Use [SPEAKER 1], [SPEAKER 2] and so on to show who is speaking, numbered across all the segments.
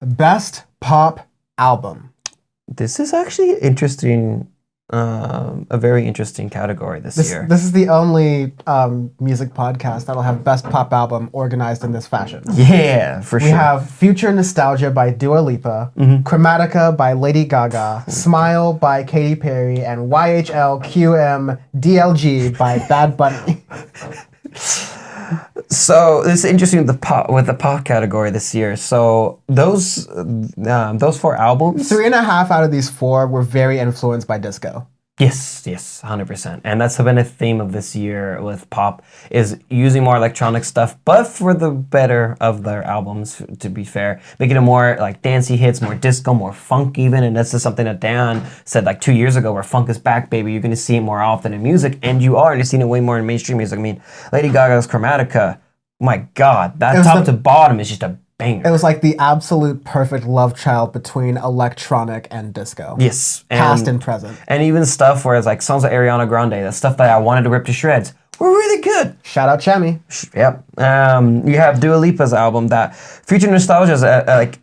[SPEAKER 1] Best pop album.
[SPEAKER 2] This is actually interesting. A very interesting category this year.
[SPEAKER 1] This is the only music podcast that'll have best pop album organized in this fashion.
[SPEAKER 2] Yeah, for sure.
[SPEAKER 1] We have Future Nostalgia by Dua Lipa, Chromatica by Lady Gaga, Smile by Katy Perry, and YHL DLG by Bad Bunny.
[SPEAKER 2] So this is interesting with the pop category this year. So those 4 albums,
[SPEAKER 1] 3.5 out of these 4 were very influenced by disco.
[SPEAKER 2] Yes, 100%. And that's been a theme of this year with pop, is using more electronic stuff, but for the better of their albums, to be fair. Making it more like dancey hits, more disco, more funk even. And this is something that Dan said like 2 years ago, where funk is back, baby. You're going to see it more often in music, and you are. You're seeing it way more in mainstream music. I mean, Lady Gaga's Chromatica, my God, that top to bottom is just a banger.
[SPEAKER 1] It was like the absolute perfect love child between electronic and disco.
[SPEAKER 2] Yes.
[SPEAKER 1] Past and present.
[SPEAKER 2] And even stuff where it's like songs like Ariana Grande, that stuff that I wanted to rip to shreds, were really good.
[SPEAKER 1] Shout out Chemi.
[SPEAKER 2] Yep. You have Dua Lipa's album that Future Nostalgia is like,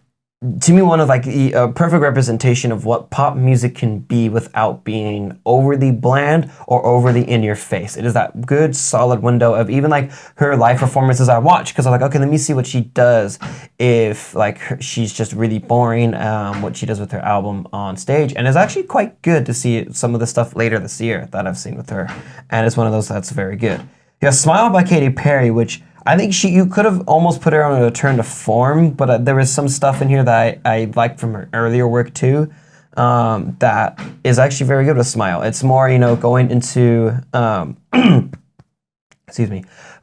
[SPEAKER 2] to me, one of like the perfect representation of what pop music can be without being overly bland or overly in your face. It is that good, solid window of even like her live performances I watch, because I'm like, okay, let me see what she does if like she's just really boring, what she does with her album on stage. And it's actually quite good to see some of the stuff later this year that I've seen with her. And it's one of those that's very good. You have Smile by Katy Perry, which I think you could have almost put her on a return to form, but there was some stuff in here that I liked from her earlier work too, that is actually very good with Smile. It's more, going into,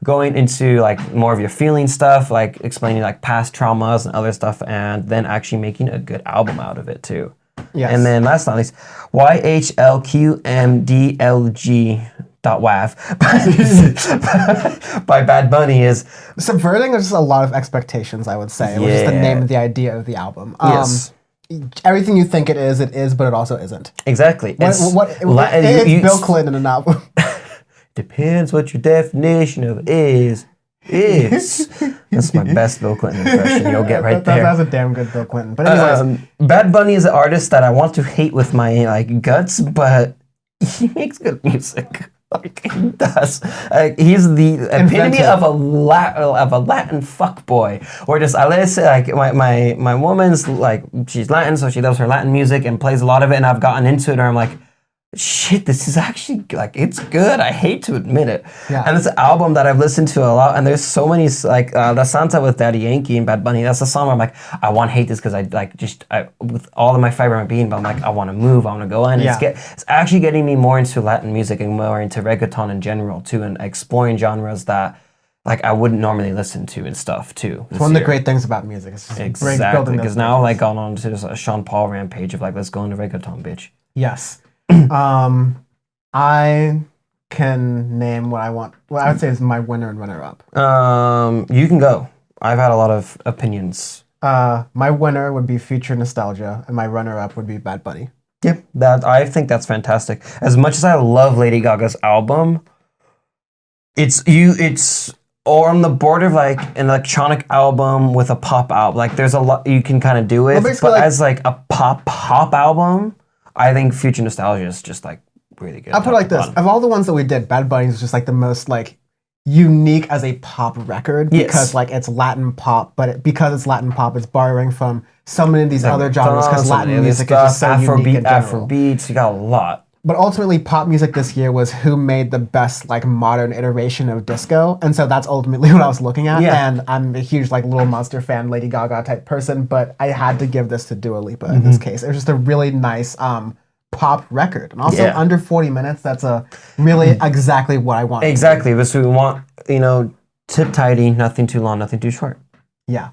[SPEAKER 2] going into like more of your feeling stuff, like explaining like past traumas and other stuff, and then actually making a good album out of it too.
[SPEAKER 1] Yes.
[SPEAKER 2] And then last but not least, YHLQMDLG. .wav by Bad Bunny is
[SPEAKER 1] subverting just a lot of expectations, I would say, which is the name of the idea of the album.
[SPEAKER 2] Yes.
[SPEAKER 1] Everything you think it is, but it also isn't.
[SPEAKER 2] Exactly.
[SPEAKER 1] It's Bill Clinton in an album.
[SPEAKER 2] Depends what your definition of is. That's my best Bill Clinton impression you'll get right there.
[SPEAKER 1] That's a damn good Bill Clinton. But anyways,
[SPEAKER 2] Bad Bunny is an artist that I want to hate with my like guts, but he makes good music. Like he does. He's the epitome of a Latin fuckboy. Or just I let it say like my woman's like, she's Latin, so she loves her Latin music and plays a lot of it, and I've gotten into it and I'm like, shit, this is actually like, it's good. I hate to admit it.
[SPEAKER 1] Yeah.
[SPEAKER 2] And it's an album that I've listened to a lot, and there's so many like La Santa with Daddy Yankee and Bad Bunny. That's a song where I'm like, I want to hate this because I with all of my fiber in my being, but I'm like, I want to move, I want to go in.
[SPEAKER 1] Yeah.
[SPEAKER 2] It's actually getting me more into Latin music and more into reggaeton in general too, and exploring genres that like I wouldn't normally listen to and stuff too.
[SPEAKER 1] It's one of the great things about music. It's just
[SPEAKER 2] exactly, because now I've like gone on to a Sean Paul rampage of like, let's go into reggaeton, bitch.
[SPEAKER 1] Yes. I can name what I want. What I would say is my winner and runner-up.
[SPEAKER 2] You can go. I've had a lot of opinions.
[SPEAKER 1] My winner would be Future Nostalgia, and my runner-up would be Bad Bunny.
[SPEAKER 2] Yep, I think that's fantastic. As much as I love Lady Gaga's album, it's on the border of like an electronic album with a pop album. Like there's a lot you can kind of do with, but like, as like a pop album, I think Future Nostalgia is just like really good.
[SPEAKER 1] I'll put it like this: of all the ones that we did, Bad Bunny is just like the most like unique as a pop record, because like it's Latin pop, but because it's Latin pop, it's borrowing from so many of these other genres, because Latin music is just so unique in general.
[SPEAKER 2] Afrobeats, you got a lot.
[SPEAKER 1] But ultimately, pop music this year was who made the best like modern iteration of disco, and so that's ultimately what I was looking at.
[SPEAKER 2] Yeah.
[SPEAKER 1] And I'm a huge like Little Monster fan, Lady Gaga type person, but I had to give this to Dua Lipa in this case. It was just a really nice pop record, and also under 40 minutes. That's really exactly what I want.
[SPEAKER 2] Exactly, but so we want tip tidy, nothing too long, nothing too short.
[SPEAKER 1] Yeah.